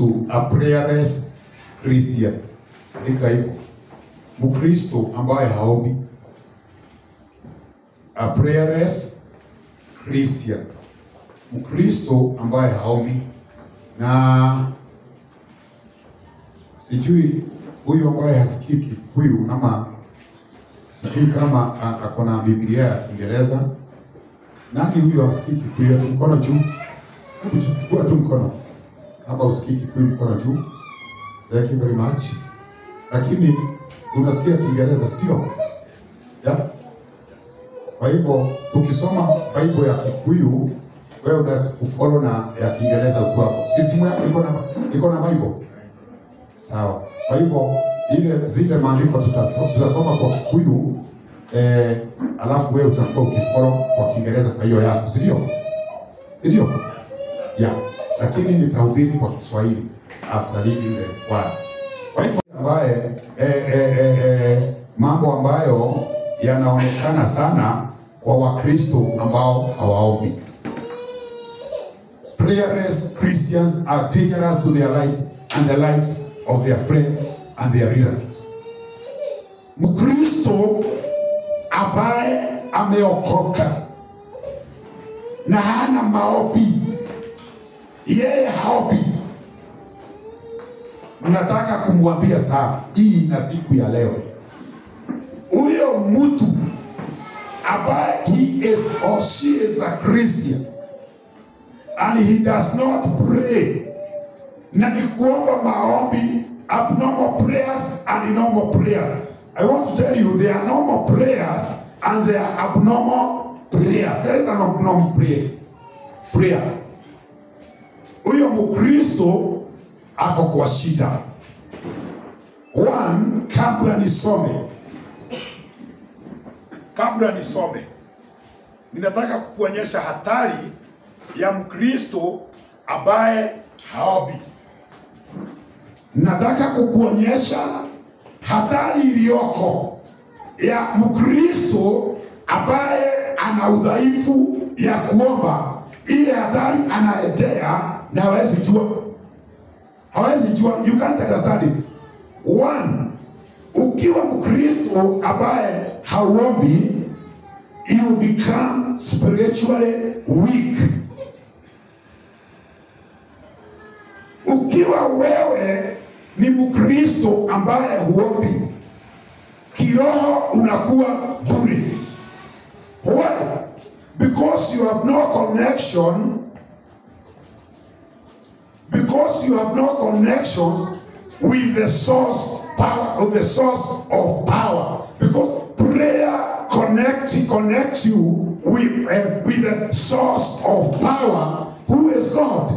kuhusu a prayerless Christian. Andika hivyo. Mkristo ambaye haombi. A prayerless Christian. Mkristo ambaye haombi. Na sijui huyu ambaye hasikiki huyu ama sijui kama akona Biblia ya Kiingereza. Nani huyu hasikiki huyu? Mkono juu. Hebu chukua tu mkono. Hapa usikiki huyu, mkono juu. Thank you very much. Lakini unasikia Kiingereza sio? Yeah. Kwa hivyo tukisoma Bible ya Kikuyu, wewe unaweza kufollow na ya Kiingereza uko hapo. Sisi mwa iko na Bible. Sawa. Kwa hivyo zile maandiko tutasoma kwa Kikuyu, alafu wewe utakuwa ukifollow kwa Kiingereza kwa hiyo yako, si ndio? Si ndio? Yeah. Lakini nitahubiri kwa Kiswahili after reading the word. Kwa hivyo ambaye mambo ambayo yanaonekana sana kwa Wakristo ambao hawaombi. Prayerless Christians are dangerous to their lives and the lives of their friends and their relatives. Mkristo ambaye ameokoka na hana maombi, yeye haombi, nataka kumwambia sana hii na siku ya leo, huyo mtu ambaye he is or she is a Christian and he does not pray, na kuomba maombi, abnormal prayers and normal prayers. I want to tell you, there are normal prayers and there are abnormal prayers. There is an abnormal prayer. Huyo Mkristo ako kwa shida. Kabla nisome, ninataka kukuonyesha hatari ya Mkristo ambaye haombi. Nataka kukuonyesha hatari iliyoko ya Mkristo ambaye ana udhaifu ya kuomba. Ile hatari anaendea na hawezi jua. You can't understand it. One, ukiwa Mkristo ambaye haombi, you become spiritually weak. Ukiwa wewe ni Mkristo ambaye huombi, kiroho unakuwa bure. Why? Because you have no connection. Because you have no connections with the source of power. Because prayer connects you with the source of power, who is God.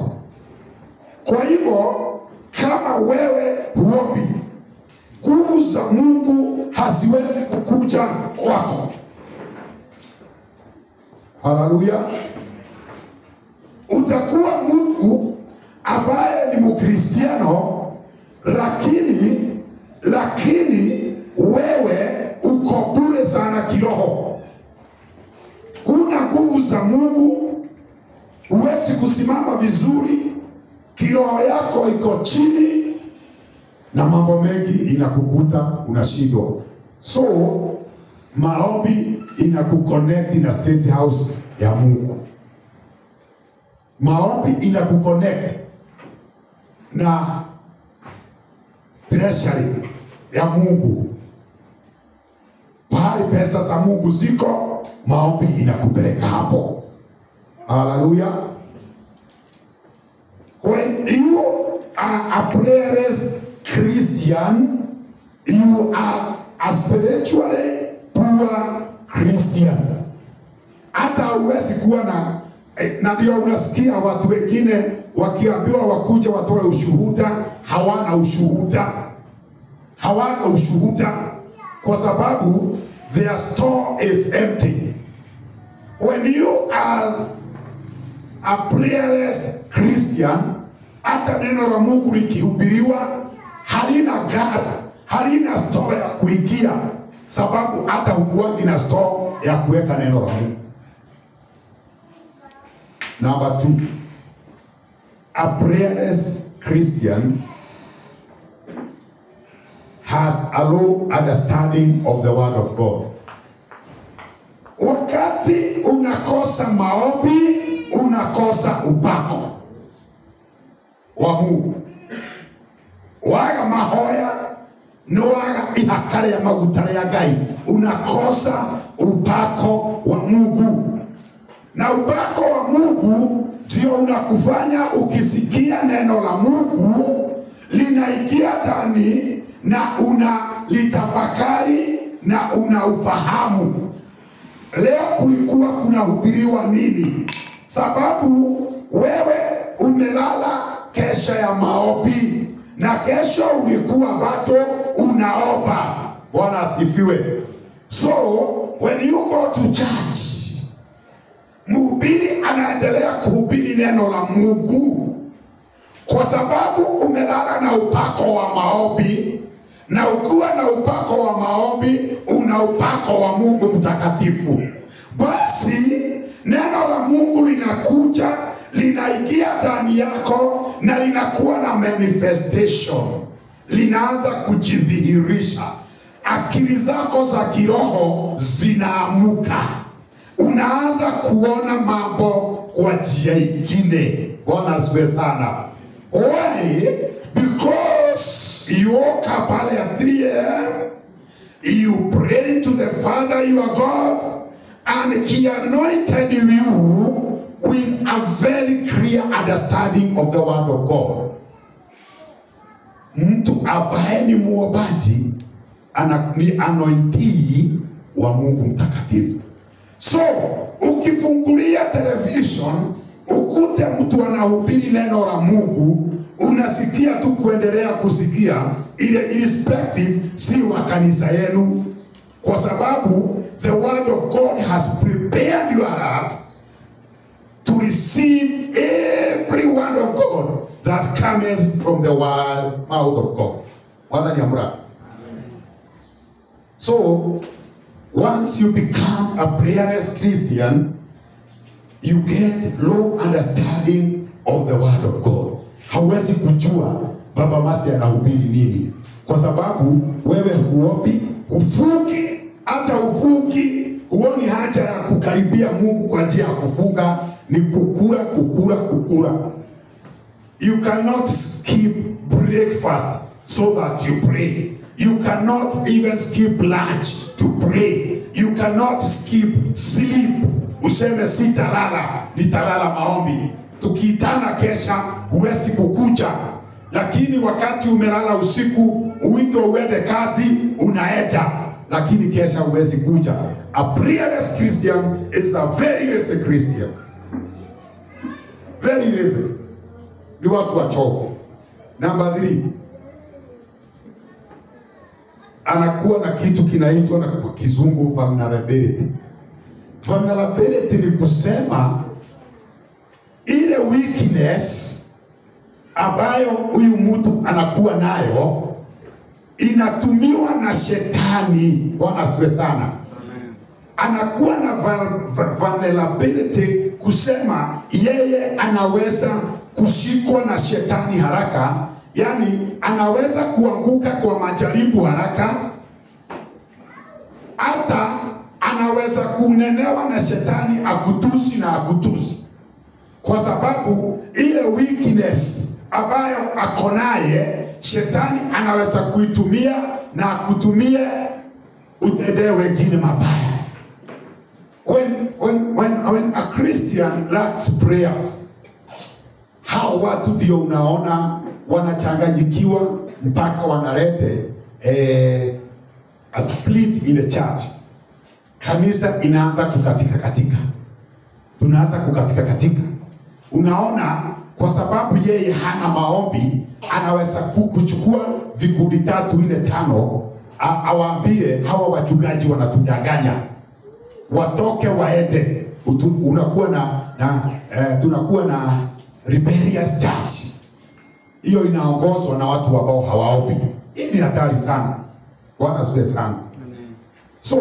Kwa hivyo kama wewe huombi, nguvu za Mungu haziwezi kukuja kwako. Haleluya. Utakuwa mtu ambaye ni Mkristiano, lakini wewe uko bure sana kiroho. Huna nguvu za Mungu, huwezi kusimama vizuri, kiroho yako iko chini na mambo mengi inakukuta unashindwa. So maombi inakuconnect na state house ya Mungu. Maombi inakuconnect na treasury ya Mungu. Pahali pesa za Mungu ziko, maombi inakupeleka hapo. Hallelujah. When you are a prayerless Christian, you are a spiritually poor Christian. Hata uwezi kuwa na ndio unasikia watu wengine wakiambiwa wakuje watoe ushuhuda, hawana ushuhuda kwa sababu their store is empty. When you are a prayerless Christian, hata neno la Mungu likihubiriwa halina gara, halina store ya kuingia, sababu hata hukuwa ina store ya kuweka neno la Mungu. Number 2, a prayerless Christian has a low understanding of the word of God. Wakati unakosa maombi, unakosa upako wa Mungu. Waga mahoya, no waga ihakare ya magutare ya Ngai, unakosa upako wa Mungu. Na upako wa Mungu ndio unakufanya ukisikia neno la Mungu linaingia ndani na unalitafakari na unaufahamu. Leo kulikuwa kunahubiriwa nini? Sababu wewe umelala kesha ya maombi na kesho ulikuwa bado unaomba. Bwana asifiwe. So when you go to church, mhubiri anaendelea kuhubiri neno la Mungu kwa sababu umelala na upako wa maombi, na ukiwa na upako wa maombi una upako wa Mungu mtakatifu. Basi neno la Mungu linakuja, linaingia ndani yako na linakuwa na manifestation, linaanza kujidhihirisha. Akili zako za kiroho zinaamuka, unaanza kuona mambo kwa njia nyingine. Bwana asifiwe sana. Why? Because you woke up early at 3 a.m. You pray to the Father your God, and He anointed you with a very clear understanding of the word of God. Mtu ambaye ni muombaji ni anointii wa Mungu mtakatifu. So ukifungulia television ukute mtu anahubiri neno la Mungu, unasikia tu kuendelea kusikia, ile irrespective si wa kanisa yenu, kwa sababu the word of God has prepared your heart to receive every word of God that cometh from the mouth of God. Mwadhani amra. So once you become a prayerless Christian, you get low understanding of the word of God. Hauwezi kujua Baba Masi anahubiri nini, kwa sababu wewe huombi, ufungi. Hata ufungi, huoni haja ya kukaribia Mungu kwa njia ya kufunga, ni kukura. You cannot skip breakfast so that you pray. You cannot even skip lunch to pray. You cannot skip sleep. Useme sitalala, nitalala maombi. Tukiitana kesha, huwezi kukuja. Lakini wakati umelala usiku, uwito uende kazi, unaenda. Lakini kesha huwezi kuja. A prayerless Christian is a very lazy Christian. Very lazy. Ni watu wachovu. Number 3. Anakuwa na kitu kinaitwa na kwa kizungu vulnerability. Vulnerability ni kusema ile weakness ambayo huyu mtu anakuwa nayo inatumiwa na shetani. Bwana asifiwe sana. Anakuwa na vulnerability kusema yeye anaweza kushikwa na shetani haraka. Yani anaweza kuanguka kwa majaribu haraka, hata anaweza kunenewa na shetani akutusi, kwa sababu ile weakness ambayo akonaye shetani anaweza kuitumia na kutumia utendee wengine mabaya. When a Christian lacks prayers, hao watu ndio unaona wanachanganyikiwa mpaka wanalete a split in the church. Kanisa inaanza kukatika. Tunaanza kukatika. Unaona, kwa sababu yeye hana maombi, anaweza kuchukua vikundi 3, 4, 5, awaambie hawa wachungaji wanatudanganya, watoke waende. Unakuwa tunakuwa na rebellious church. Hiyo inaongozwa na watu ambao hawaombi. Hii ni hatari sana. Bwana asifiwe sana. So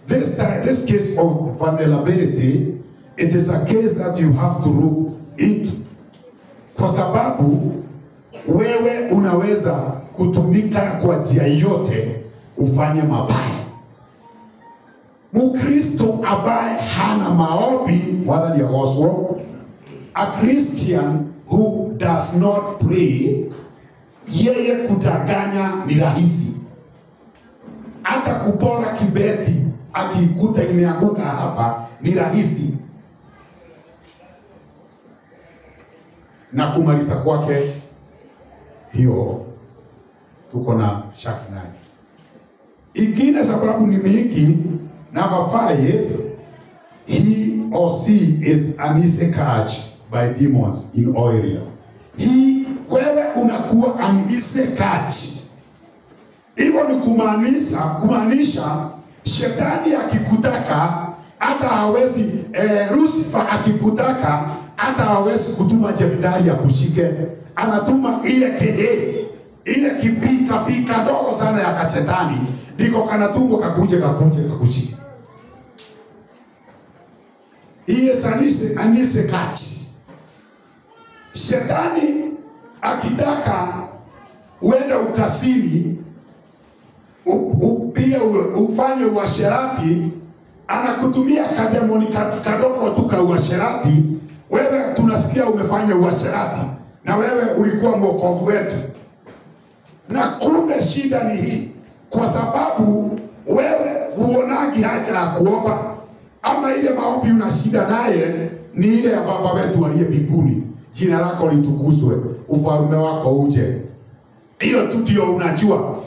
this case of vulnerability, it is a case that you have to look into, kwa sababu wewe unaweza kutumika kwa njia yote ufanye mabaya. Mkristo ambaye hana maombi, whether ni gospel, a Christian who does not pray, yeye kudanganya ni rahisi. Hata kupora kibeti akikuta imeanguka hapa ni rahisi, na kumaliza kwake hiyo tuko na shaka naye. Ingine sababu ni mingi. Number 5, he or she is an easy catch by demons in all areas. Wewe unakuwa an easy catch. Hivyo ni kumaanisha shetani akikutaka hata hawezi, Lucifer akikutaka hata hawezi kutuma jemedari ya kushike. Anatuma ile kipika dogo sana ya kashetani, ndiko kanatumbo kakuje kakushike. Iye anise kati. Shetani akitaka uende ukasini, pia ufanye uasherati, anakutumia kademoni kadogo tu ka uasherati. Wewe tunasikia umefanya uasherati na wewe ulikuwa mwokovu wetu, na kumbe shida ni hii, kwa sababu wewe huonagi haja ya kuomba, ama ile maombi una shida naye ni ile ya Baba wetu aliye mbinguni, jina lako litukuzwe, ufalme wako uje. Hiyo tu ndio unajua,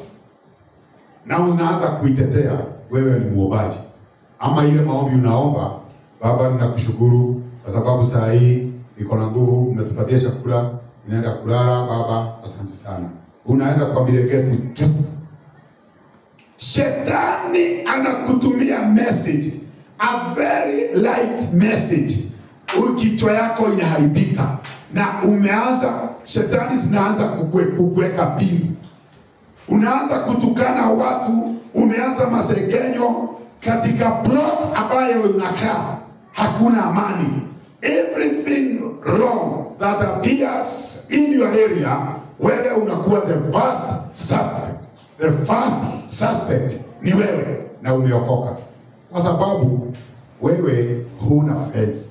na unaanza kuitetea wewe ni muombaji. Ama ile maombi unaomba, Baba ninakushukuru kwa sababu saa hii niko na nguvu, umetupatia chakula, ninaenda kulala, Baba asante sana. Unaenda kwa miregeti tu. Shetani anakutumia message, a very light message. Kichwa yako inaharibika na shetani zinaanza kukuweka pini. Unaanza kutukana watu, umeanza masengenyo katika plot ambayo unakaa, hakuna amani. Everything wrong that appears in your area, wewe unakuwa the first suspect. The first suspect ni wewe, na umeokoka kwa sababu wewe huna face.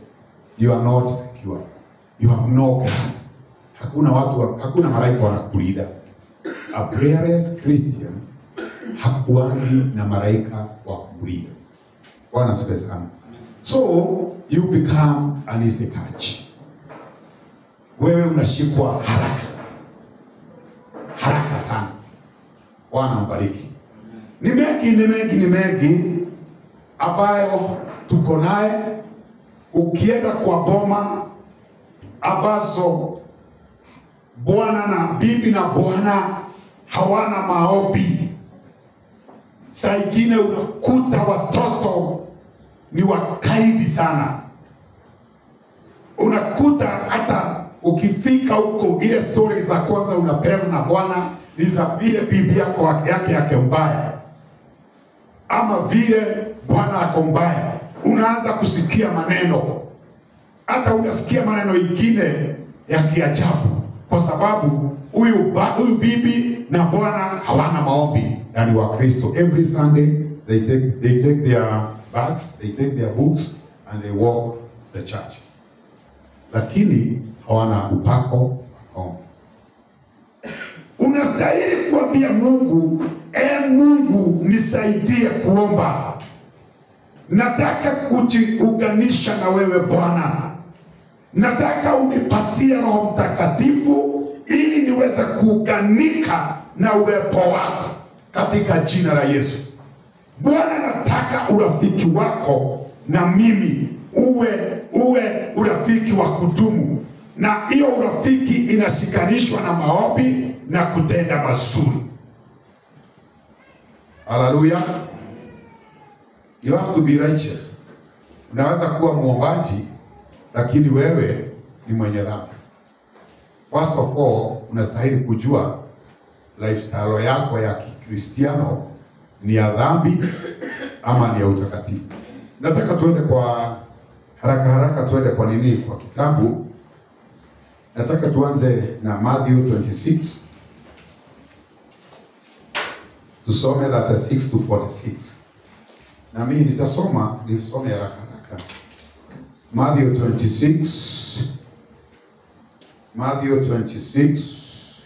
You are not secure. You have no God. Hakuna malaika wanakulinda. A prayerless Christian hakuani na malaika wa kumlinda. Bwana asifiwe sana. So you become an easy catch. Wewe unashikwa haraka sana. Bwana mbariki. Ni mengi ambayo tuko naye. Ukienda kwa boma ambazo bwana na bibi na bwana hawana maombi, saa ingine unakuta watoto ni wakaidi sana. Unakuta hata ukifika huko, ile story za kwanza unapewa na bwana ni za vile bibi yake mbaya, ama vile bwana ako mbaya. Unaanza kusikia maneno, hata unasikia maneno ingine ya kiajabu, kwa sababu huyu bibi na bwana hawana maombi, na ni wa Kristo. Every Sunday they take their bags, they take their books and they walk the church, lakini hawana upako wa maombi. Unastahili kuambia Mungu, Mungu nisaidie kuomba. Nataka kujiunganisha na wewe Bwana. Nataka unipatie Roho Mtakatifu ili niweze kuunganika na uwepo wako katika jina la Yesu. Bwana, nataka urafiki wako na mimi uwe urafiki wa kudumu, na hiyo urafiki inashikanishwa na maombi na kutenda mazuri. Hallelujah. You have to be righteous. Unaweza kuwa muombaji lakini wewe ni mwenye dhambi. First of all, unastahili kujua lifestyle yako ya Kikristiano ni ya dhambi ama ni ya utakatifu. Nataka tuende kwa haraka tuende kwa kwa kitabu Nataka tuanze na Matthew 26. Tusome 36 to 46. Na mimi nisome haraka. Matthew 26. Matthew 26.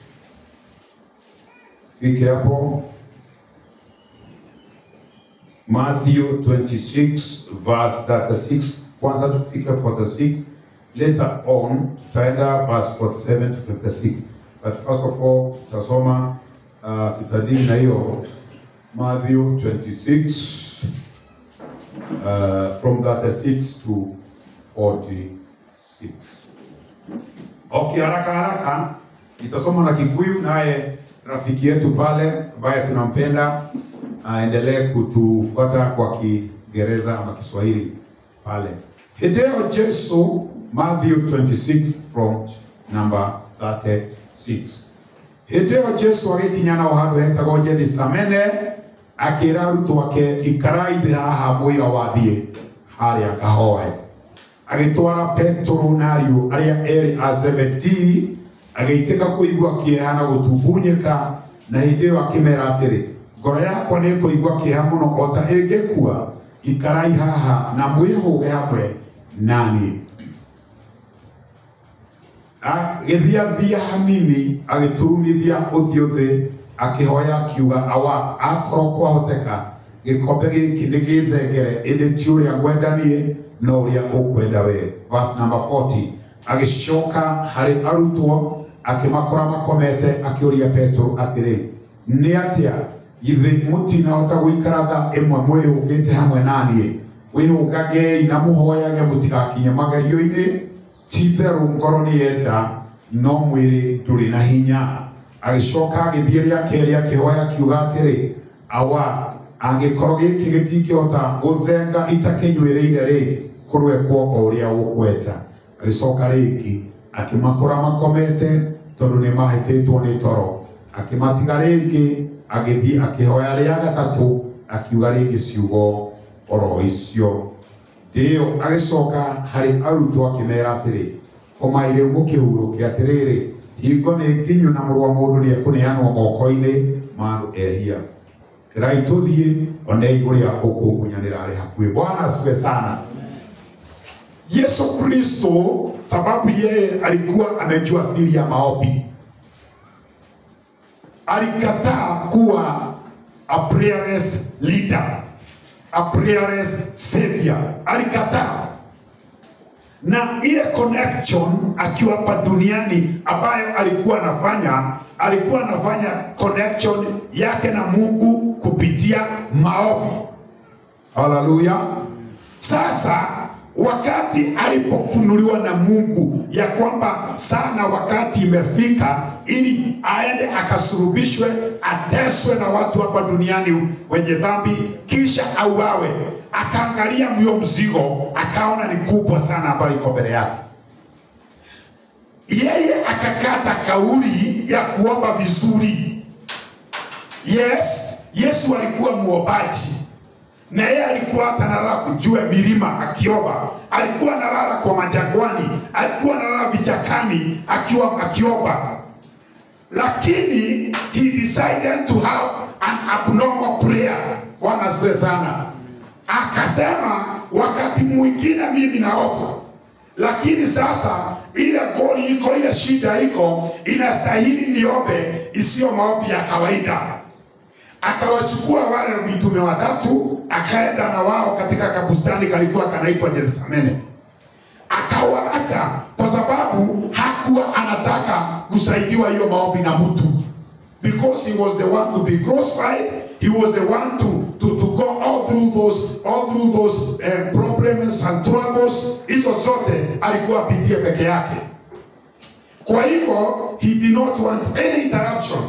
Fike hapo. Matthew 26 verse 36. Kwanza tufike 46. Later on tutaenda verse 47 to 56. But first of all tutasoma tutadili na hiyo Matthew 26 from 36 to 46. Okay, haraka nitasoma na Kikuyu, naye rafiki yetu pale ambaye tunampenda aendelee kutufuata kwa Kiingereza ama Kiswahili pale. Hideo Jesu, Matthew 26 from number 36. Hideo Jesu agikinyana handu hetagwo Gethsemane, akira arutwo ake ikarai thĩ haha mũira wathie harĩa kahoe. Agĩtwara Petro na ariũ arĩa erĩ a Zebedii, agĩitĩka kũigua kĩeha na gũtumbunyĩka, na hĩndĩ ĩyo akĩmera atĩrĩ, ngoro yakwa nĩ kũigua kĩeha mũno o ta ĩngĩkua, ikarai haha na mwĩhũge hamwe nani. Agĩthiathia hanini, agĩturumithia ũthiũ thĩ, akĩhoya akiuga, awa akorwo kwahoteka gĩkombe gĩkĩ nĩ gĩthengere, ĩndĩ ti ũrĩa ngwenda niĩ no ũrĩa ũkwenda we. Verse number 40. Agĩcoka harĩ arutwo, akĩmakora makomete, akĩũria Petro atĩrĩ, nĩ atĩa githĩ mũtinahota gũikara tha ĩmwe mwĩhũgĩte hamwe naniĩ? Wĩhũgagei na mũhoyage mũtigakinye magerio-inĩ. Ti-itherũ ngoro nĩyenda, no mwĩrĩ ndũrĩ na hinya. Agĩcoka agĩthiĩ rĩa kerĩ, akĩhoya akiuga atĩrĩ, awa angĩkorwo gĩkĩ gĩtingĩhota gũthenga itakĩnyuĩrĩire rĩ, kũrwekwo o ũrĩa ũkwenda. Agĩcoka rĩngĩ, akĩmakora makomete tondũ nĩ mahĩtĩtwo nĩ toro. Akĩmatiga rĩngĩ, agĩthiĩ akĩhoya rĩa gatatũ, akiuga rĩngĩ ciugo oro icio. Ndĩyo agĩcoka harĩ arutwo akĩmera atĩrĩ, komai rĩu mũkĩhurũke atĩrĩrĩ, hingo nĩ nginyu na mũrũ wa mũndũ nĩekũneanwo moko-inĩ ma andũ ehia. Rai tũthiĩ, onei ũrĩa ũkũngunyanĩra arĩ hakuhĩ. Bwana asifiwe sana. Yesu Kristo, sababu yeye alikuwa amejua siri ya maombi, alikataa kuwa a prayerless leader, a prayerless savior. Alikataa. Na ile connection akiwa hapa duniani ambayo alikuwa anafanya connection yake na Mungu kupitia maombi. Hallelujah. Sasa wakati alipofunuliwa na Mungu ya kwamba sana wakati imefika ili aende akasulubishwe, ateswe na watu hapa duniani wenye dhambi, kisha auawe, akaangalia myo mzigo, akaona ni kubwa sana ambayo iko mbele yake. Yeye akakata kauli ya kuomba vizuri. Yes, Yesu alikuwa muombaji. Na yeye alikuwa analala kujua milima akiomba. Alikuwa analala kwa majangwani, alikuwa analala vichakani akiomba. Lakini he decided to have an abnormal prayer. Bwana asifiwe sana. Akasema wakati mwingine mimi naomba, lakini sasa ile goli iko, ile shida iko, inastahili niombe isiyo maombi ya kawaida. Akawachukua wale mitume watatu, akaenda na wao katika kabustani kalikuwa kanaitwa Gethsemane. Akawaacha kwa sababu hakuwa anataka kusaidiwa hiyo maombi na mtu. Because he was the one to be glorified, he was the one to go all through those problems and troubles. Hizo zote alikuwa apitie peke yake. Kwa hivyo he did not want any interruption.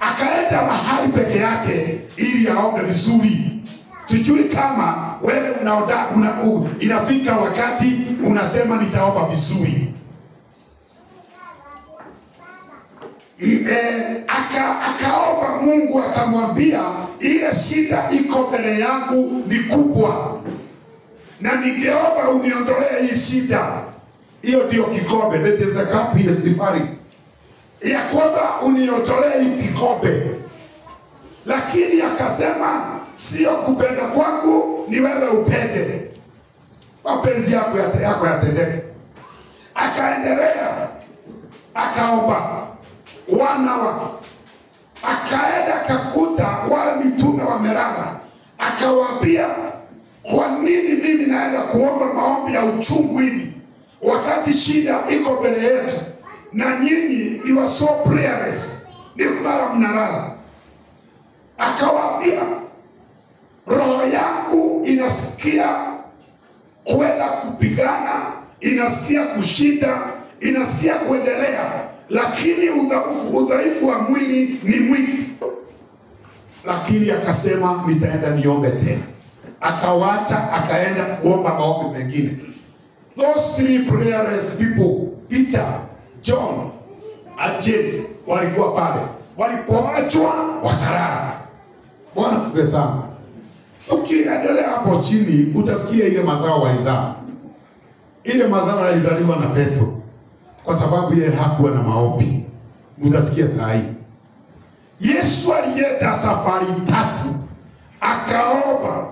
Akaenda mahali peke yake ili aombe vizuri. Sijui kama wewe inafika wakati unasema nitaomba vizuri. Akaomba Mungu, akamwambia ile shida iko mbele yangu ni kubwa, na ningeomba uniondolee hii shida. Hiyo ndio kikombe, that is the cup he is referring. Ya kwamba uniotolee kikombe. Lakini akasema sio kupenda kwangu, ni wewe upende. Mapenzi yako yatendeke. Akaendelea, akaomba 1 hour. Akaenda akakuta wale mitume wamelala. Akawaambia, kwa nini mimi naenda kuomba maombi ya uchungu hivi wakati shida iko mbele yetu, na nyinyi you are so prayerless, ni kulala mnalala? Akawaambia, roho yangu inasikia kwenda kupigana, inasikia kushinda, inasikia kuendelea, lakini udhaifu wa mwili ni mwingi. Lakini akasema nitaenda niombe tena. Akawacha akaenda kuomba maombi mengine. Those 3 prayerless people, Peter, John and James, walikuwa pale. Walipoachwa wakalala. Bwana tupe sana. Ukiendelea hapo chini utasikia ile mazao walizaa. Ile mazao yalizaliwa na Petro kwa sababu yeye hakuwa na maombi. Utasikia saa hii. Yesu alienda safari 3 akaomba.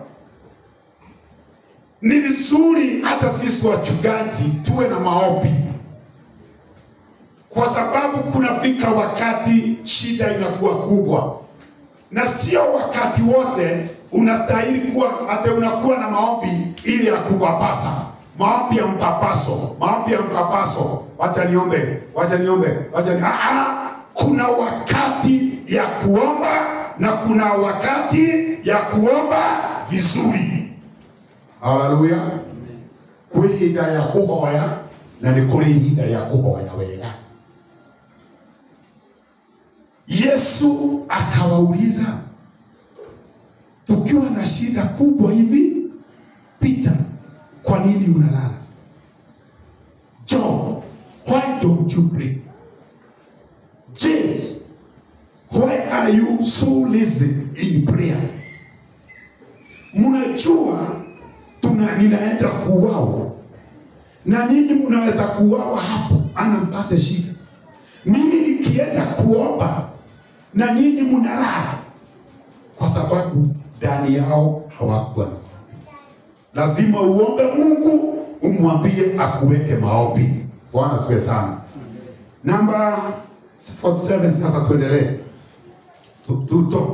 Ni vizuri hata sisi wachungaji tuwe na maombi, kwa sababu kunafika wakati shida inakuwa kubwa, na sio wakati wote unastahili kuwa hata unakuwa na maombi ili ya kupapasa. Maombi ya mpapaso, maombi ya mpapaso. Wacha niombe. Kuna wakati ya kuomba na kuna wakati ya kuomba vizuri. Haleluya. Kuri hinda ya kuhoya na ni kuri hinda ya kuhoya wega. Yesu akawauliza, tukiwa na shida kubwa hivi, Peter, kwa nini unalala? John, why don't you pray? James, why are you so lazy in prayer? Mnajua ninaenda kuuawa, na ninyi mnaweza kuuawa hapo, anampata shida. Mimi nikienda kuomba na nyinyi mnalala, kwa sababu ndani yao hawakuwa na maombi. Lazima uombe Mungu, umwambie akuweke maombi. Bwana asifiwe sana. Namba 47. Sasa tuendelee.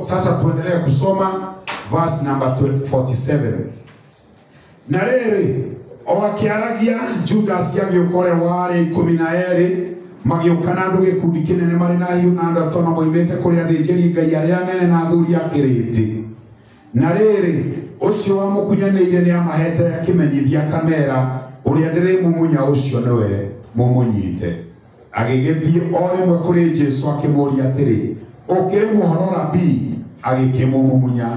Sasa tuendelee kusoma verse number 47. Na rĩrĩ oakiaragia Judas yagiukore wari 12 magiukana andu gikundi kinene mari na hiu na andu atona moimete kuri athĩnjĩri Ngai aria nene na athuri a kĩrĩndĩ. Na rĩrĩ ucio wamukunyanĩire ni amahete akimenyithia kamera uria ndirimumunya ucio niwe mumunyite. Agĩgĩthiĩ o rĩmwe kuri Jesu akĩmũria atĩrĩ, ũkĩrĩ mũhoro Rabii? Agĩkĩmũmumunya.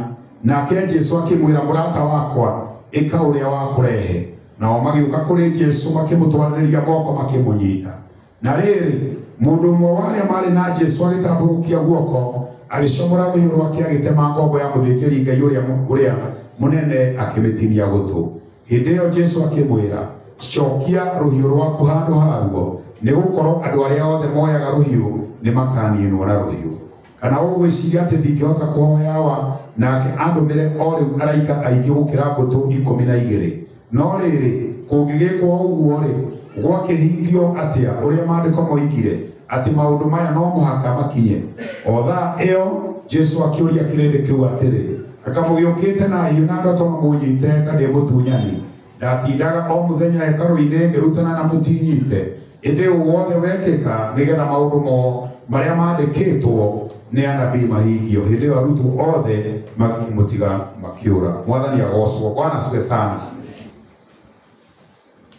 Nake Jesu akĩmwĩra, mũrata wakwa, ĩka ũrĩa wakũrehe. Nao magĩũka kuri Jesu makĩmũtwarĩria moko makĩmũnyita. Na rĩrĩ mũndũ ũmwe wa arĩa marĩ na Jesu agĩtambũrũkia guoko, agĩcomora rũhiũ rwake agĩtema ngombo ya mũthĩnjĩri Ngai ũrĩa mũnene akĩmĩtinia gũtũ. Hĩndĩ ĩyo Jesu akĩmwĩra, cokia rũhiũ rwaku handũ haruo, nĩgũkorwo andũ arĩa othe moyaga rũhiũ nĩ makaniinwo na rũhiũ. Kana ũgwĩciria atĩ ndingĩhota kũhoya wa nake andũmĩre o rĩu araika aingĩ gũkĩra mbũtũ 12? No rĩrĩ kũngĩgĩkwo ũguo-rĩ, gwakĩhingio atĩa ũrĩa maandĩko moigire atĩ maũndũ maya no mũhaka makinye? O thaa ĩyo Jesu akĩũria kĩrĩndĩ kĩu atĩrĩ, akamũgĩũkĩte na hiũ na ndoto mamũnyite kadĩ mũtunyani? Ndatindaga o mũthenya hekarũ-inĩ ngĩrutana na mũtinyite? Ĩndĩ wothe wekĩka nĩgetha maũndũ marĩa maandĩkĩtwo nĩ anabii mahingio. Hĩndĩ ĩyo arutwo othe makĩmũtiga makĩũra. Mwathani agocwo. Bwana asifiwe sana.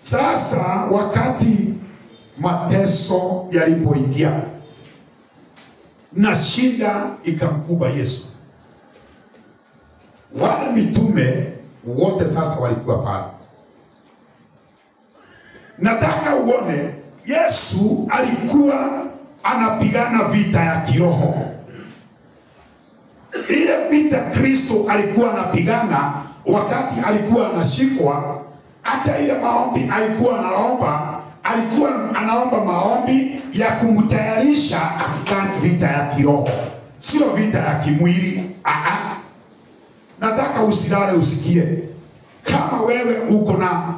Sasa wakati mateso yalipoingia na shida ikamkuba Yesu, wale mitume wote sasa walikuwa pale. Nataka uone Yesu alikuwa anapigana vita ya kiroho. Ile vita Kristo alikuwa anapigana wakati alikuwa anashikwa. Hata ile maombi alikuwa anaomba alikuwa anaomba maombi ya kumtayarisha katika vita ya kiroho, sio vita ya kimwili. Nataka usilale usikie. Kama wewe uko na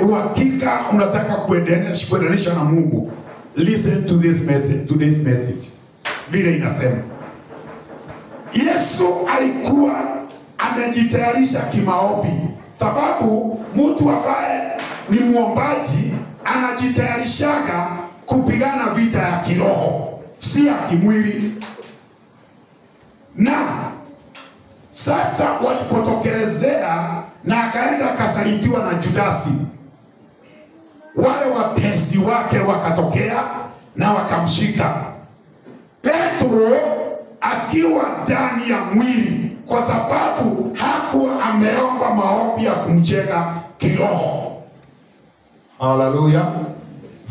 uhakika unataka kuendelesha na Mungu, listen to this message, today's message. Vile inasema Yesu alikuwa amejitayarisha kimaombi, sababu mtu ambaye ni muombaji anajitayarishaga kupigana vita ya kiroho, si ya kimwili. Na sasa walipotokelezea na akaenda akasalitiwa na Judasi, wale watesi wake wakatokea na wakamshika Petro akiwa ndani ya mwili, kwa sababu hakuwa ameomba maombi ya kumjenga kiroho. Haleluya.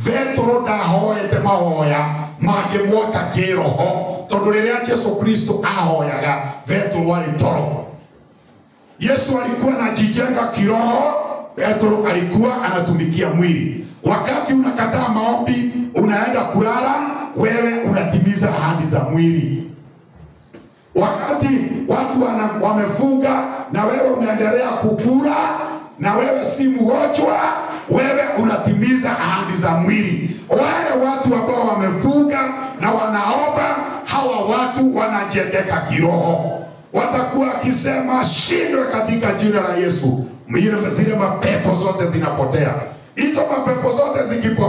Petro ndahoete mahoya mangemwaka kiroho, tondu riria Yesu Kristo ahoyaga Petro wali toro. Yesu alikuwa anajijenga kiroho, Petro alikuwa anatumikia mwili. Wakati unakataa maombi, unaenda kulala, wewe unatimiza ahadi za mwili. Wakati watu wamefunga na wewe unaendelea kukula, na wewe si mgonjwa, wewe unatimiza ahadi za mwili. Wale watu ambao wamefunga na wanaomba, hawa watu wanajengeka kiroho. Watakuwa akisema shindwe katika jina la Yesu. Zile mapepo zote zinapotea. Hizo mapepo zote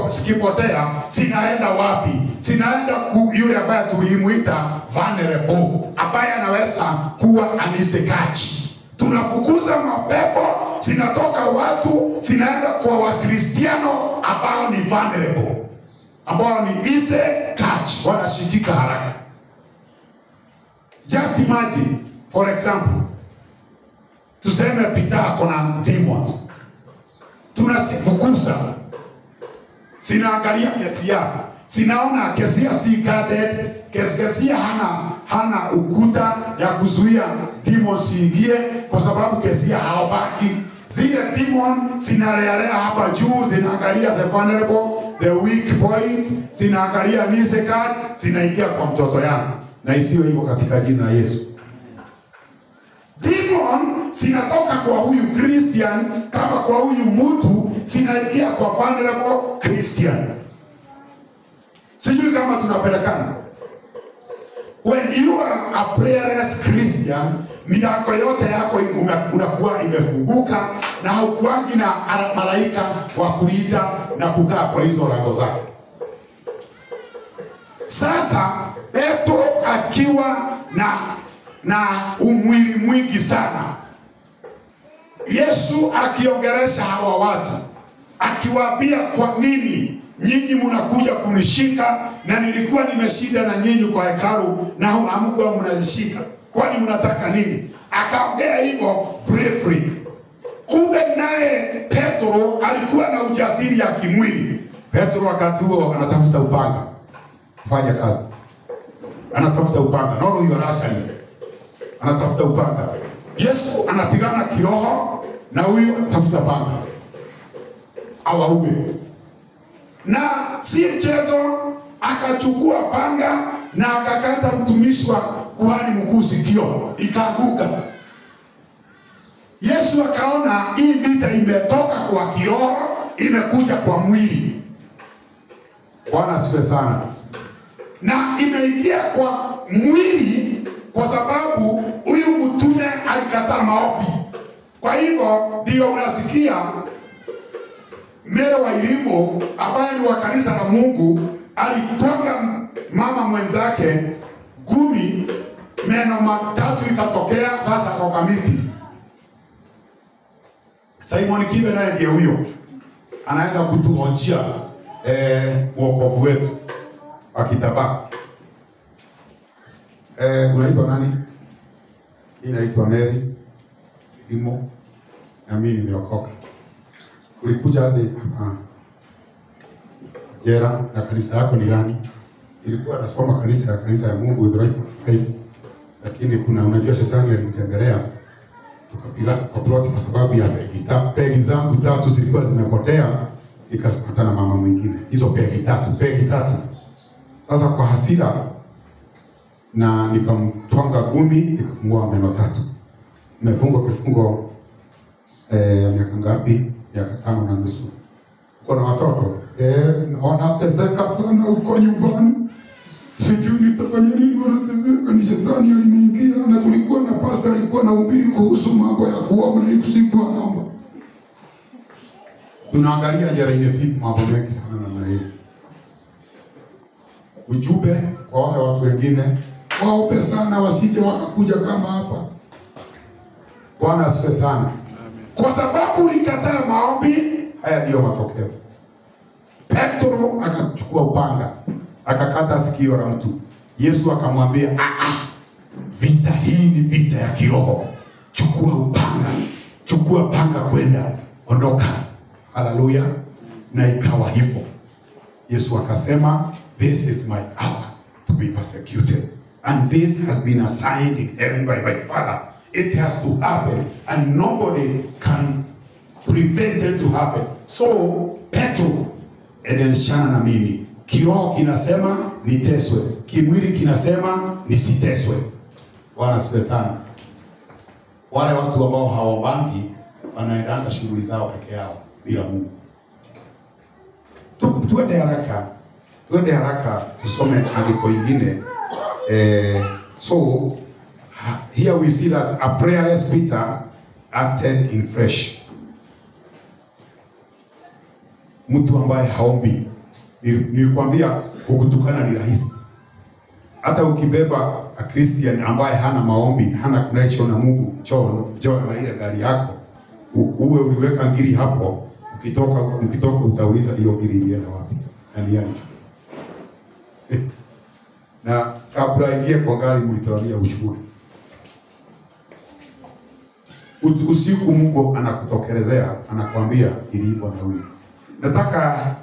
zikipotea, zinaenda wapi? Zinaenda yule ambaye tulimuita vulnerable, ambaye anaweza kuwa anisekaji. Tunafukuza mapepo, zinatoka watu, zinaenda kwa Wakristiano ambao ni vulnerable, ambao ni isekaji, wanashikika haraka. Just imagine, for example, tuseme Peter akona demons, tunasifukuza, sinaangalia Kesia, sinaona Kesia si guarded, Kesia hana ukuta ya kuzuia demons ingie, kwa sababu Kesia haobaki. Zile demon zinalea hapa juu, zinaangalia the vulnerable, the weak points, zinaangalia nisekad, zinaingia kwa mtoto yangu. Na isiwe hivyo katika jina la Yesu. Demon zinatoka kwa huyu Christian, kama kwa huyu mtu zinaingia kwa vulnerable Christian. Sijui kama tunapelekana. When you are a prayerless Christian, milango yote yako unakuwa imefunguka, na haukuangi na malaika wa kulinda na kukaa kwa hizo lango zako. Sasa Petro akiwa na umwili mwingi sana, Yesu akiongelesha hawa watu, akiwaambia kwa nini nyinyi mnakuja kunishika na nilikuwa nimeshinda na nyinyi kwa hekalu na hamkuwa mnanishika, kwani mnataka nini? Akaongea hivyo briefly. Kumbe naye Petro alikuwa na ujasiri ya kimwili. Petro wakati huo anatafuta upanga kufanya kazi, anatafuta upanga, na huyo Rashali anatafuta upanga. Yesu anapigana kiroho na huyo tafuta panga awaue, na si mchezo. Akachukua panga na akakata mtumishi wa kuhani mkuu sikio, ikaanguka. Yesu akaona hii vita imetoka kwa kiroho imekuja kwa mwili. Bwana asifiwe sana. Na imeingia kwa mwili kwa sababu huyu mtume alikataa maombi. Kwa hivyo ndio unasikia Mere wa Irimo ambaye ni wa kanisa la Mungu alitwanga mama mwenzake gumi, meno matatu ikatokea. Sasa kwa kamiti Simon Kibe naye ndiye huyo anaenda kutuhonjia wokovu wetu akitaba. Unaitwa nani? Inaitwa Mary Irimo na mimi nimeokoka. Ulikuja hadi hapa Jera, na kanisa yako ni gani? Ilikuwa nasoma kanisa ya Mungu with right 5, lakini kuna unajua shetani alinitembelea tukapiga kwa plot kwa sababu ya pegi zangu 3 zilikuwa zimepotea, nikapata na mama mwingine, hizo pegi tatu. Sasa kwa hasira na nikamtwanga gumi, nikamng'oa meno 3. Nimefungwa kifungo miaka ngapi? Miaka 5 na nusu. Uko na watoto? Wanateseka sana huko nyumbani. Sijui nitafanya nini, wanateseka. Ni shetani aliniingia, na tulikuwa na pastor alikuwa anahubiri kuhusu mambo ya kuomba na kusikuwa naomba. Tunaangalia jara yenye siku mambo mengi sana namna hiyo. Ujumbe kwa wale watu wengine, waombe sana wasije wakakuja kama hapa. Bwana asifiwe sana. Kwa sababu ulikataa maombi, haya ndio matokeo. Petro akachukua upanga, akakata sikio la mtu. Yesu akamwambia, vita hii ni vita ya kiroho. Chukua panga kwenda, ondoka. Haleluya. Na ikawa hivyo. Yesu akasema, this is my hour to be persecuted, and this has been assigned in heaven by my Father. It has to happen, and nobody can prevent it to happen. So Petro, endeleshana na mimi. Kiroho kinasema niteswe, kimwili kinasema nisiteswe. Bwana asifiwe sana. Wale watu ambao hawaombangi wanaendanga shughuli zao peke yao bila Mungu. Tuende haraka tusome andiko ingine. So here we see that a prayerless Peter acted in flesh. Mtu ambaye haombi, nilikwambia kukutukana ni rahisi. Hata ukibeba a Christian ambaye hana maombi, hana connection na Mungu, njoo na ile gari yako, uwe uliweka ngiri hapo, ukitoka utauliza hiyo ngiri ilienda wapi? Nani alichukua? Na kabla ingie kwa gari mlitoania ushuru. Usiku Mungu anakutokelezea, anakuambia iliibwa na huyu. Nataka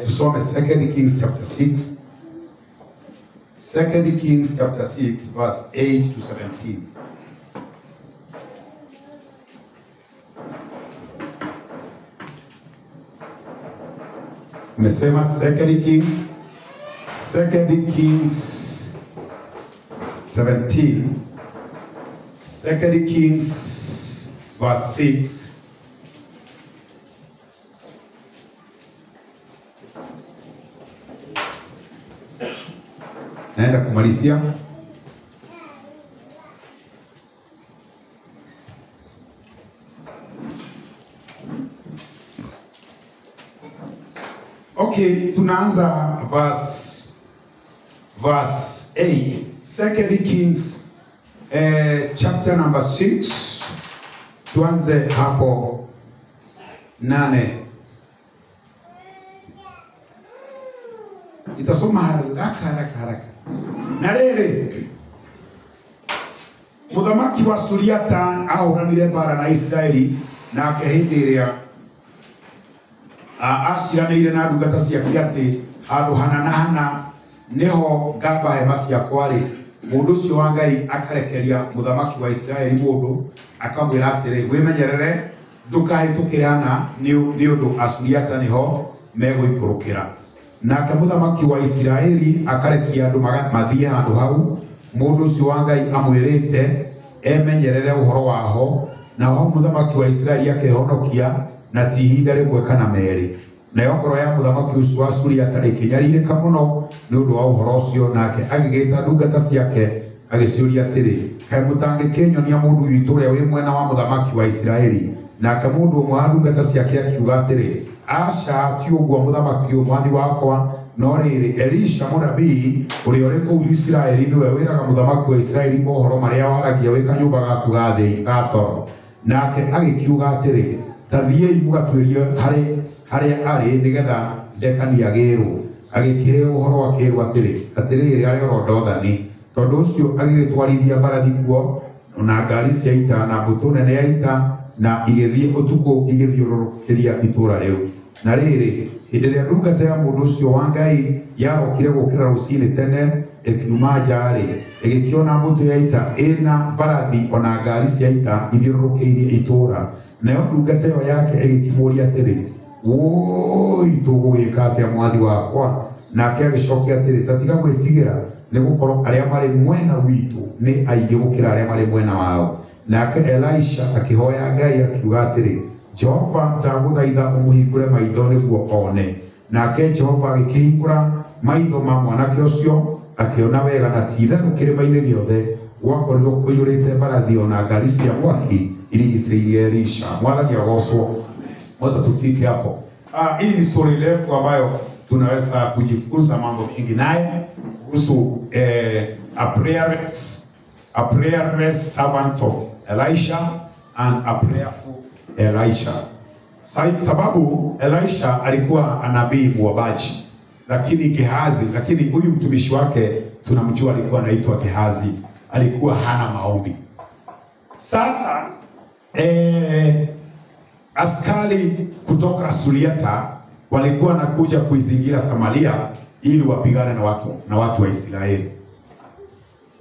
tusome 2 Kings chapter 6. 2 Kings chapter 6 verse 8 to 17. Nimesema 2 Kings 17. 2 Kings verse 6. Naenda kumalizia. Okay, tunaanza verse 8. 2 Kings chapter number 6. Tuanze hapo 8. Itasoma haraka. Na rere muthamaki wa Suriata ahuranire bara na Israeli, na akehindiria ashiraniire na ndungata ciake ati handu hana niho ngamba hema ciakwa ri. Mundu ucio wa Ngai akarekeria muthamaki wa Israeli mundu, akamwira atiri, wimenyerere ndukahitukire hana ni undu Asuriata niho meguikurukira. Nake muthamaki wa Israeli akarekia andu mathie handu hau. Mundu ucio wa Ngai amwirite emenyerere uhoro waho, na ho muthamaki wa Israeli akehonokia, na ti ihinda rimwe kana meri. Nayo ngoro ya muthamaki ucio wa Suriata ikinyaririka muno ni undu wa uhoro ucio, nake agigita ndungata ciake agiciuria atiri, kae mutangikinyonia mundu witu uria wi mwena wa muthamaki wa Israeli. Nake mundu umwe wa ndungata ciake akiuga atiri, aca ti uguo muthamaki mwathi wakwa, no riri Elisha munabii uria uri kuu Israeli niwe wiraga muthamaki wa Israeli mohoro maria waragia wi kanyumba gaku gatoro. Nake agikiuga atiri, tathiei mugatuirie haria ari nigetha ndekani agirwo. Agikiheo uhoro akirwo atiriri ari orodothani. Tondu ucio agigitwarithia mbarathi kuo na ngari cia ita na mbutu nene ya ita, na igithie utuku igithiururukiria itura riu. Na riri hindi ria ndungata ya mundu ucio wa Ngai yarokire gukira rucini tene, ikiuma njari igikiona mbutu ya ita ina mbarathi ona ngari cia ita ithiururukiirie itura. Nayo ndungata yo yake igikimuria atiri, woi tugugika atia mwathi wakwa nake agicokia atiri tatiga gwitigira ni gukorwo aria mari mwena witu ni aingi gukira aria mari mwena wao. Nake Elisha akihoya Ngai akiuga atiri Jehova ndaguthaitha umuhingure maitho niguo one. Nake Jehova agikihingura maitho ma mwanake ucio akiona wega na titharu kirima-ini giothe gwakorirwo kuiyurite mbarathi ona ngari cia mwaki irigicĩirie Elisha. Mwathani agocwo. Wacha tufike hapo. Hii ni story refu ambayo tunaweza kujifunza mambo mengi naye kuhusu a prayerless servant of Elisha and a prayerful Elisha. Sababu Elisha alikuwa nabii muombaji, lakini huyu mtumishi wake tunamjua alikuwa anaitwa Gehazi, alikuwa hana maombi. Sasa askari kutoka Suriata walikuwa nakuja kuizingira Samaria ili wapigane na watu wa Israeli.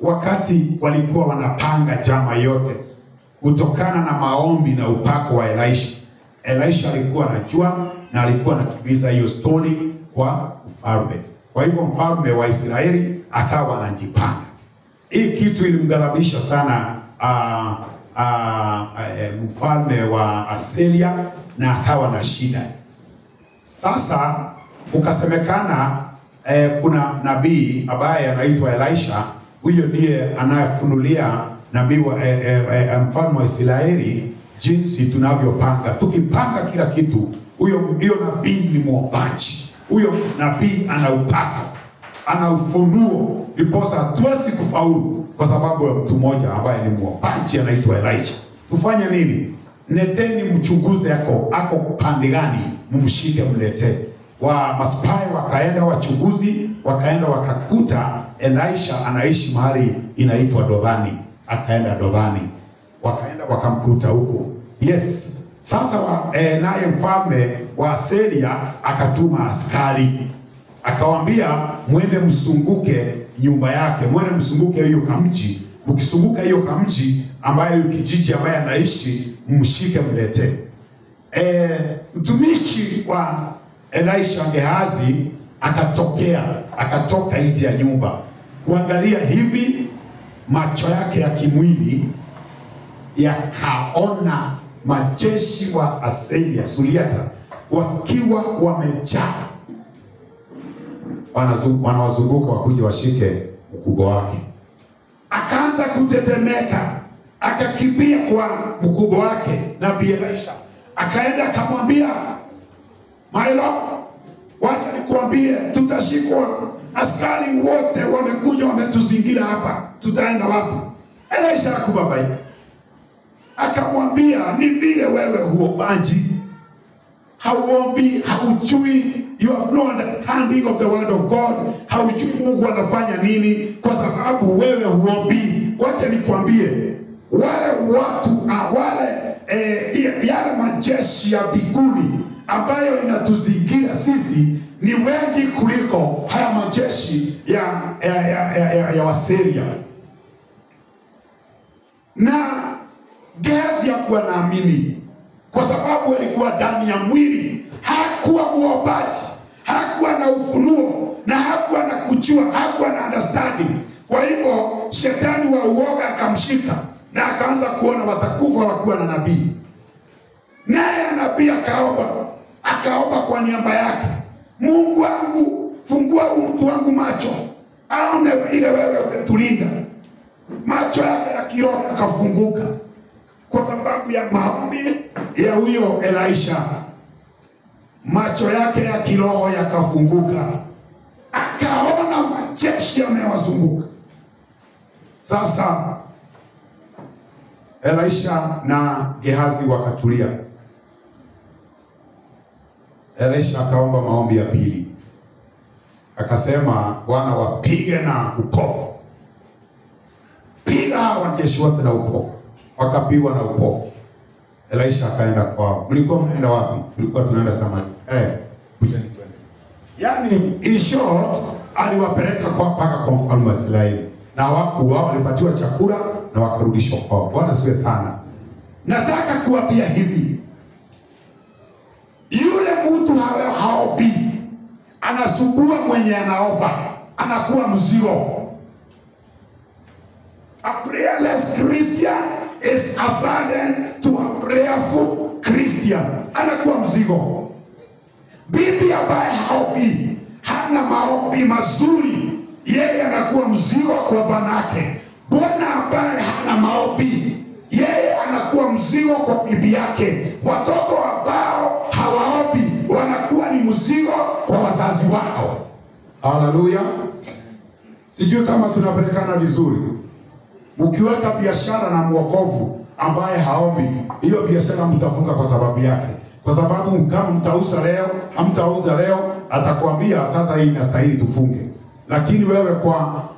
Wakati walikuwa wanapanga jama yote kutokana na maombi na upako wa Elisha. Elisha alikuwa anajua na alikuwa anakimiza hiyo story kwa mfalme. Kwa hivyo mfalme wa Israeli akawa anajipanga. Hii kitu ilimghadhabisha sana mfalme wa Asiria na akawa na shida. Sasa ukasemekana kuna nabii ambaye anaitwa Elisha. Huyo ndiye anayefunulia nabii wa mfalme wa Israeli jinsi tunavyopanga. Tukipanga kila kitu, huyo nabii ni muombaji. Huyo nabii ana upako, ana ufunuo, ndiposa hatuwezi kufaulu kwa sababu ya mtu mmoja ambaye ni muombaji anaitwa Elisha. Tufanye nini? Neteni mchunguze ako pande gani, mumshike mletee. Wa maspai wakaenda wachunguzi, wakaenda wakakuta Elisha anaishi mahali inaitwa Dodani. Akaenda Dodani, wakaenda wakamkuta huko. Yes. Sasa naye mfalme wa Asiria akatuma askari, akawaambia mwende msunguke nyumba yake, mwende msunguke hiyo kamji. Mkisunguka hiyo kamji ambayo kijiji ambaye anaishi, mshike mletee. Mtumishi wa Elisha Gehazi akatoka nje ya nyumba kuangalia hivi, macho yake ya kimwili yakaona majeshi wa Asiria Suriata wakiwa wamejaa wanawazunguka wakuja washike mkubwa wake. Akaanza kutetemeka, akakimbia kwa mkubwa wake nabii Elisha, akaenda akamwambia, my lord, wacha nikwambie tutashikwa, askari wote wamekuja wametuzingira hapa, tutaenda wapi? Elisha akubabaika, akamwambia, ni vile wewe huombaji, hauombi, haujui, you have no understanding of the word of God, haujui Mungu anafanya nini kwa sababu wewe huombi. Wacha nikwambie, wale watu yale majeshi ya mbinguni ambayo inatuzingira sisi ni wengi kuliko haya majeshi ya Wasiria. Na Gehazi hakuwa naamini kwa sababu alikuwa ndani ya mwili, hakuwa muombaji, hakuwa na ufunuo na hakuwa na kujua, hakuwa na understanding. Kwa hivyo shetani wa uoga akamshika na akaanza kuona watakufa wakiwa na nabii. Naye nabii akaomba kwa niaba yake, Mungu wangu, fungua mtu wangu macho aone ile wewe umetulinda. Macho yake ya kiroho akafunguka kwa sababu ya maombi ya huyo Elisha. Macho yake ya kiroho yakafunguka, akaona majeshi yamewazunguka. Sasa Elisha na Gehazi wakatulia. Elisha akaomba maombi ya pili, akasema, Bwana wapige na upofu, piga wajeshi wote na upofu. Wakapigwa na upofu. Elisha akaenda kwao. Mlikuwa mnaenda wapi? Mlikuwa tunaenda Samaria. Kuja ni twende. Yani in short, aliwapeleka mpaka kwa mfalme wa Israeli. Na wao walipatiwa chakula na wakarudishwa kwao. Bwana siwe sana. Nataka kuambia hivi, yule anasumbua mwenye anaomba, anakuwa mzigo. A prayerless Christian is a burden to a prayerful Christian. Anakuwa mzigo. Bibi ambaye haombi, hana maombi mazuri, yeye anakuwa mzigo kwa bwanake. Bwana ambaye hana maombi, yeye anakuwa mzigo kwa bibi yake. Watoto ambao hawaombi wanakuwa ni mzigo kwa wazazi wao. Haleluya. Sijui kama tunapelekana vizuri. Ukiweka biashara na mwokovu ambaye haombi, hiyo biashara mtafunga kwa sababu yake. Kwa sababu kama mtauza leo, hamtauza leo, atakwambia sasa hii inastahili tufunge. Lakini wewe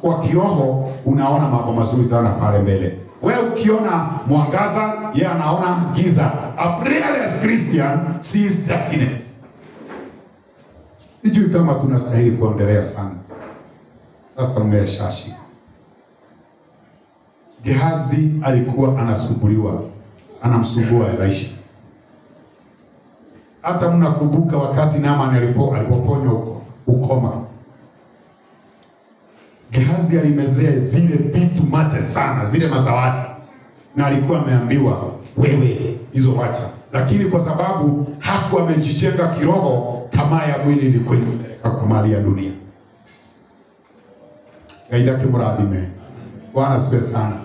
kwa kiroho unaona mambo mazuri sana pale mbele. Wewe ukiona mwangaza, yeye anaona giza. A prayerless Christian sees darkness. Sijui kama tunastahili kuendelea sana. Sasa umeshashi. Gehazi alikuwa anasumbuliwa, anamsumbua Elisha. Hata mnakumbuka wakati Naamani alipoponywa ukoma. Gehazi alimezea zile vitu mate sana, zile mazawadi. Na alikuwa ameambiwa, wewe hizo wacha. Lakini kwa sababu hakuwa amejijenga kiroho, tamaa ya mwili ilikuwa kwa mali ya dunia. Gaida kimuradime. Bwana asifiwe sana.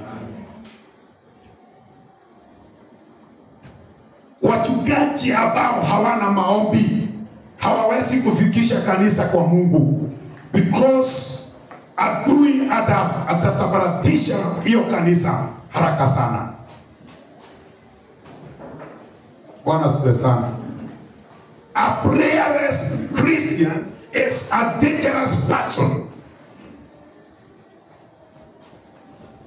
Wachungaji ambao hawana maombi hawawezi kufikisha kanisa kwa Mungu, because adui atasabaratisha hiyo kanisa haraka sana. Bwana asifiwe sana. A prayerless Christian is a dangerous person.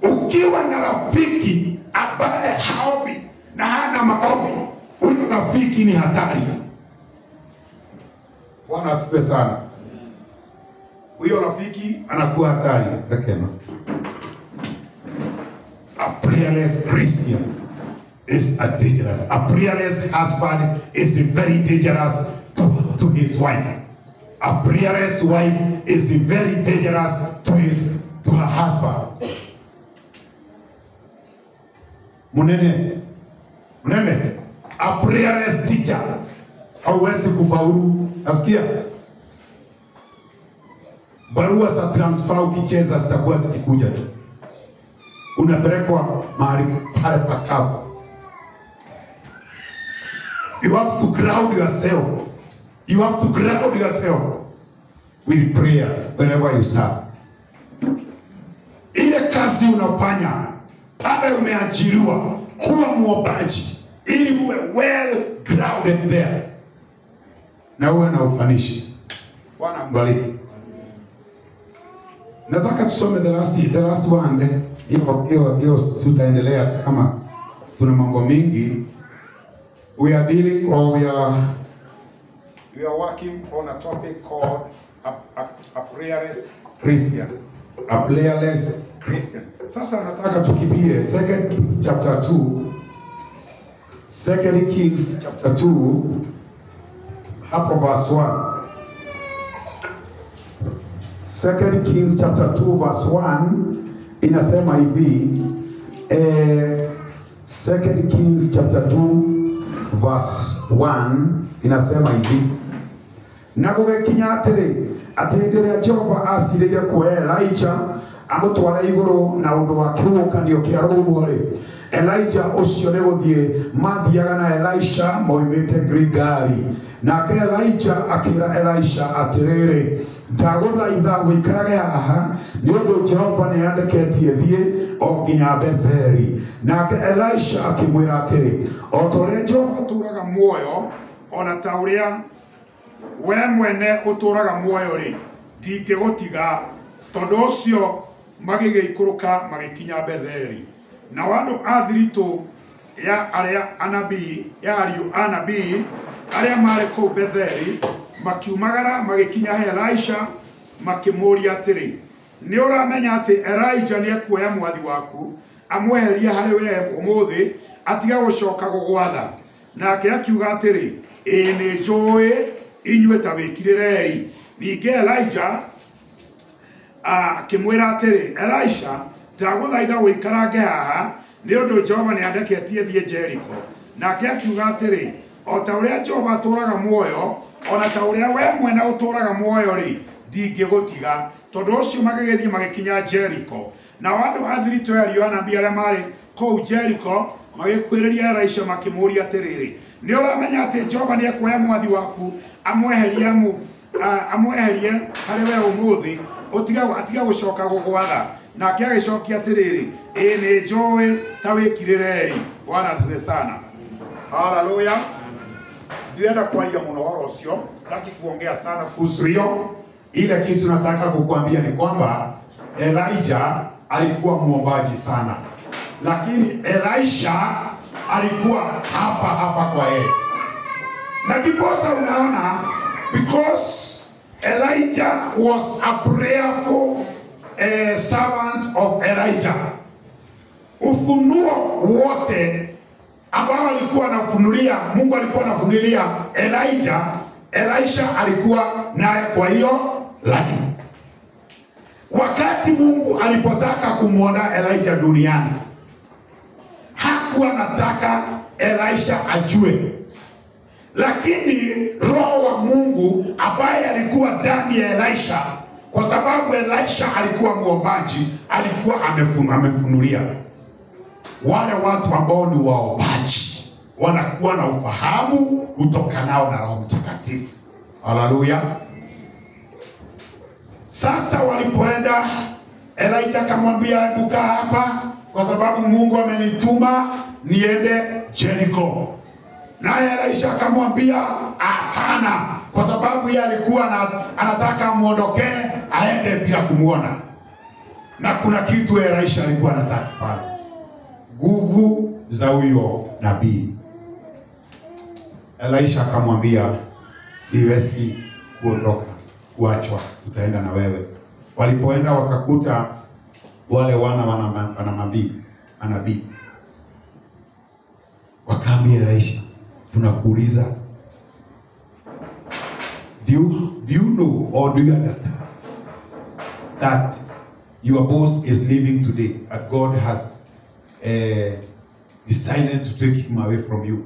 Ukiwa na rafiki ambaye haombi na hana maombi, huyo rafiki ni hatari. Bwana asifiwe sana. Huyo rafiki anakuwa hatari. A prayerless Christian is a dangerous. A prayerless husband is very dangerous to his wife. A prayerless wife is very dangerous to her husband. Munene. A prayerless teacher hawezi kufaulu. Nasikia barua za transfer ukicheza zitakuwa zikikuja tu. Unapelekwa mahali pale pakavu. You have to ground yourself. You have to ground yourself with prayers whenever you start. Ile kazi unafanya, baada umeajiriwa, kuwa muombaji ili uwe well grounded there. Na uwe na ufanishi. Bwana mbariki. Nataka tusome the last one. Hiyo tutaendelea kama tuna mambo mingi. We are dealing, or we are working on a topic called a prayerless Christian. A prayerless Christian. Sasa nataka tukimbie 2 Kings chapter 2. 2 Kings chapter 2 hapo verse 1. 2 Kings chapter 2 verse 1 inasema hivi. 2 Kings chapter 2 verse 1 inasema hivi. Na gugikinya atiri atindire Jehova asirire kuoya Elijah amutwara iguru na undu wa kihukanio kia rũhuho-rĩ, Elijah ucio ni guthie mathiaga na Elisha moimite Gilgali. Nake Elijah akira Elisha atiriri, ndaguthaitha wikarage haha ni undu Jehova ni yandeketie thie o nginya Betheli. Nake Elisha akimwira atiri, o toria Jehova turaga muoyo, ona ta uria we mwene uturaga muoyo-ri, ndingigutiga. Tondu ucio magigiikuruka magikinya Betheli. Na wandu athirito ya aria anabii, ya ariu anabii aria mari kuu Betheli makiumagara magikinya Elisha makimuria atiri, ni uramenya ati Elijah ni akuoya mwathi waku amweheria hari we umuthi atiga gucoka gugwatha. Nake akiuga atiri, ni njui inyue ta wikirirei Ningĩ Elijah akĩmwĩra atĩrĩ, Elisha, ndagũthaitha ũikarange haha nĩ ũndũ Jehova nĩandeketie thiĩ Jericho. Nake akiuga atĩrĩ, o ta ũrĩa Jehova atũũraga muoyo, ona ta ũrĩa we mwene ũtũũraga muoyo rĩ, ndingĩgũtiga. Tondũ ũcio magĩgĩthiĩ magĩkinya Jericho. Na andũ a thiritũ ya riũ anabii arĩa marĩ kũu Jericho magĩkuhĩrĩria Elisha makĩmũũria atĩrĩrĩ, nĩ ũramenya atĩ Jehova nĩekuoya mwathi waku amweherie harĩ we ũmũthĩ, atiga gũcoka gũgwatha? Nake agĩcokia atĩrĩrĩ, ĩĩ nĩ njũĩ, ta wĩkirĩrei. Bwana asifiwe sana. Haleluya. Ndirenda kuaria mũno ũhoro ũcio, sitaki kuongea sana kuhusu hiyo. Ile kitu nataka kukuambia ni kwamba Elijah alikuwa muombaji sana, lakini Elisha alikuwa hapa kwa yeye. Na ndiposa unaona, because Elijah was a prayerful servant of Elijah, ufunuo wote ambao alikuwa anafunulia, Mungu alikuwa anafunulia Elijah, Elisha alikuwa naye. Kwa hiyo lakini wakati Mungu alipotaka kumwona Elijah duniani, hakuwa anataka Elisha ajue, lakini roho wa Mungu ambaye alikuwa ndani ya Elisha, kwa sababu Elisha alikuwa muombaji, alikuwa amefunulia wale watu ambao ni waombaji, wanakuwa na ufahamu utokanao na Roho Mtakatifu. Haleluya. Sasa walipoenda, Elijah akamwambia, kaa hapa kwa sababu Mungu amenituma niende Jericho. Naye Elisha akamwambia hapana, kwa sababu yeye alikuwa anataka amuondokee aende bila kumuona. Na kuna kitu Elisha alikuwa anataka pale, nguvu za huyo nabii. Elisha akamwambia, siwezi kuondoka, kuachwa, tutaenda na wewe. Walipoenda wakakuta wale manabii, wakaambia Elisha, tunakuuliza, do you know or do you understand that your boss is leaving today, and God has decided to take him away from you?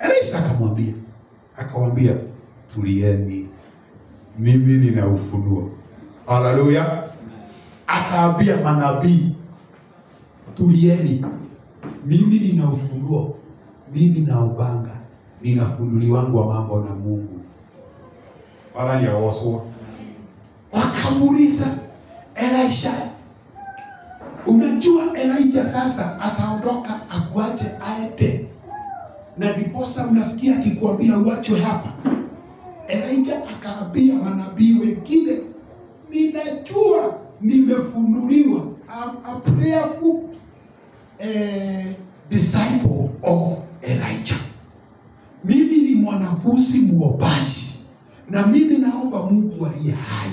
Elisha akamwambia, tulieni, mimi nina ufunuo. Haleluya. Akaambia manabii, tulieni, mimi nina ufunuo, mimi naobanga, ninafunuliwa wangu wa mambo na Mungu. Wala ni awoso. Wakamuuliza Elisha, unajua Elijah sasa ataondoka akuache aende, na ndiposa unasikia akikwambia uachwe hapa? Elijah akaambia manabii wengine, ninajua nimefunuliwa, I'm a prayerful disciple of Elijah. Mimi ni mwanafunzi muombaji, na mimi naomba Mungu aliye hai,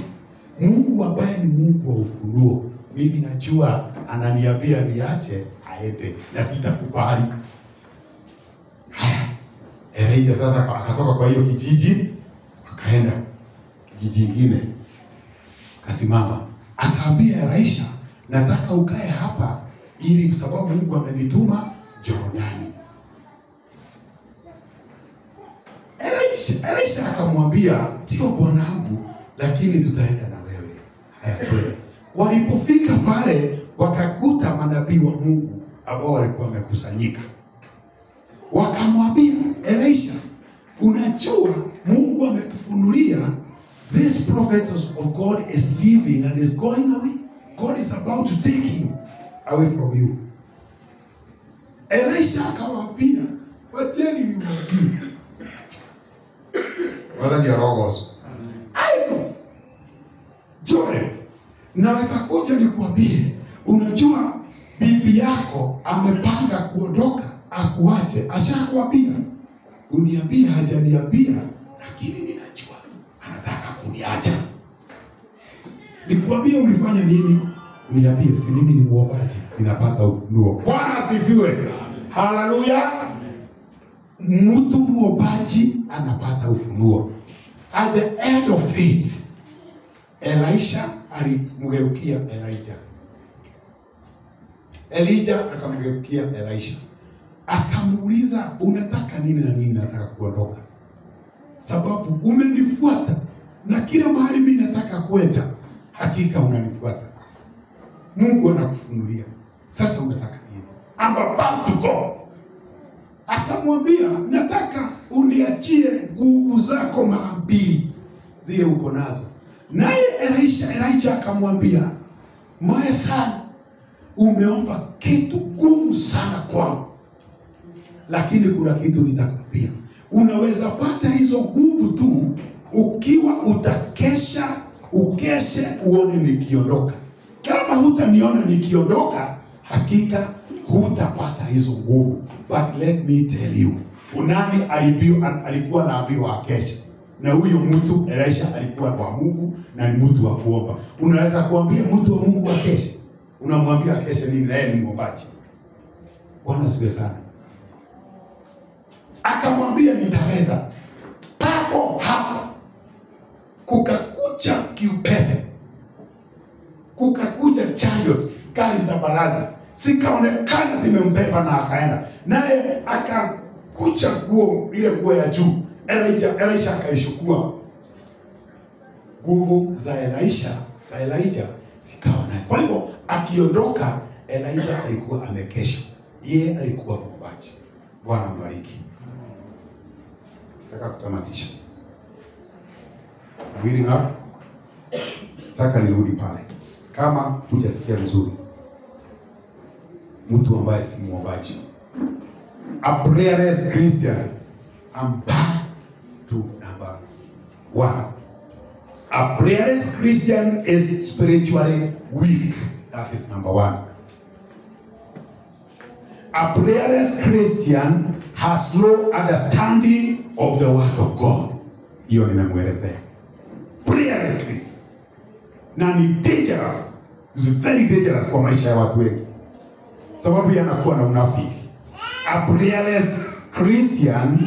Mungu ambaye ni Mungu wa ufunuo. Mimi najua ananiambia niache aende, na sitakubali. Haya, Elijah sasa akatoka kwa hiyo kijiji, akaenda kijiji kingine, akasimama, akaambia Elisha, nataka ukae hapa ili sababu Mungu amenituma Jordani. Elisha akamwambia, sio bwanangu, lakini tutaenda na wewe. Haya kweli. Walipofika pale wakakuta manabii wa Mungu ambao walikuwa wamekusanyika. Wakamwambia Elisha, unajua Mungu ametufunulia, this prophet of God is leaving and is going away. God is about to take him away from you. Elisha akamwambia, wacheni nimwambie. Wala ni rogoso. I know. Joy, naweza kuja nikuambie, unajua bibi yako amepanga kuondoka akuache, ashakwambia. Uniambia hajaniambia, lakini ninajua anataka kuniacha. Nikwambie ulifanya nini? Uniambie, si mimi ni muombaji, ninapata ufunuo. Bwana asifiwe. Haleluya. Mtu muombaji anapata ufunuo. At the end of it, Elisha alimgeukia Elijah. Elijah akamgeukia Elisha. Akamuuliza, unataka nini na nini? Nataka kuondoka. Sababu umenifuata na kila mahali mimi nataka kwenda, hakika unanifuata. Mungu anakufunulia. Sasa unataka nini? I'm about to go. Akamwambia, nataka uniachie nguvu zako mara mbili zile uko nazo. Naye Elijah akamwambia, my son, umeomba kitu gumu sana kwangu, lakini kuna kitu nitakwambia. Unaweza pata hizo nguvu tu ukiwa utakesha, ukeshe uone nikiondoka. Kama hutaniona nikiondoka, hakika hutapata hizo nguvu. But let me tell you, nani alikuwa anaambiwa akeshe? Na huyo mtu Elisha alikuwa wa Mungu na ni mtu wa kuomba. Unaweza kuambia mtu wa Mungu akeshe? Unamwambia akeshe nini? Na yeye ni mwombaji. Bwana siwe sana. Akamwambia, nitaweza. Papo hapo kukakuja kiupepe, kukakuja chariots, gari za baraza, zikaonekana zimembeba na akaenda. Naye akakucha ile nguo ya juu. Elisha akaishukua. Nguvu za Elijah zikawa naye. Kwa hivyo akiondoka, Elijah alikuwa amekesha. Yeye alikuwa mwombaji. Bwana mbariki. Nataka kutamatisha. Mwili na nataka nirudi pale. Kama hujasikia vizuri, mtu ambaye si mwombaji, a prayerless Christian, I'm back to number 1. A prayerless Christian is spiritually weak. That is number 1. A prayerless Christian has no understanding of the word of God. Hiyo nimemwelezea. Prayerless Christian. Na ni dangerous. It's very dangerous kwa maisha ya watu wengi. Sababu yanakuwa na unafiki. A prayerless Christian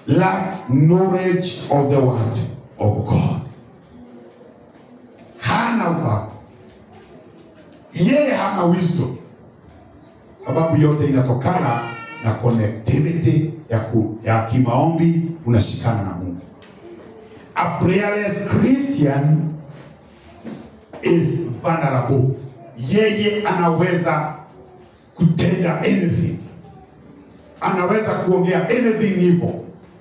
lacks knowledge of the word of God. Hana ufahamu. Yeye hana wisdom. Sababu yote inatokana na connectivity ya kimaombi, unashikana na Mungu. A prayerless Christian is vulnerable. Yeye anaweza kutenda anything. Anaweza kuongea anything evil.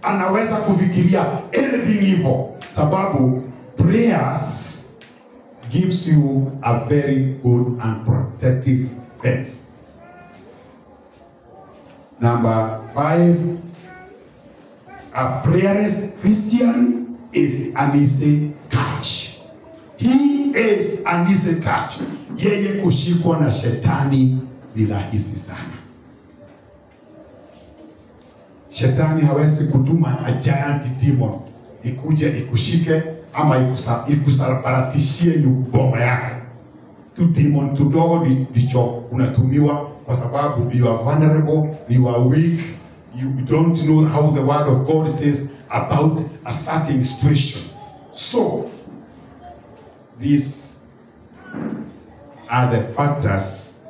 Anaweza kufikiria anything evil. Sababu prayers gives you a very good and protective fence. Number 5, a prayerless Christian is an easy catch. He is an easy catch. Yeye kushikwa na shetani ni rahisi sana. Shetani hawezi kutuma a giant demon ikuje ikushike ama ikusabaratishie nyumba yako. Tu demon tudogo ndicho unatumiwa kwa sababu you are vulnerable, you are weak, you don't know how the word of God says about a certain situation. So these are the factors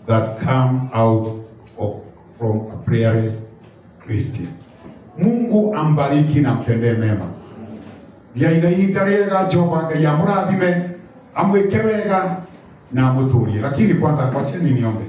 that come out from a prayerless Christian. Mungu ambariki na mtendee mema. Ya inaita rega Jehova Ngai amurathime, amweke wega na muturie. Lakini kwanza wacheni niombe.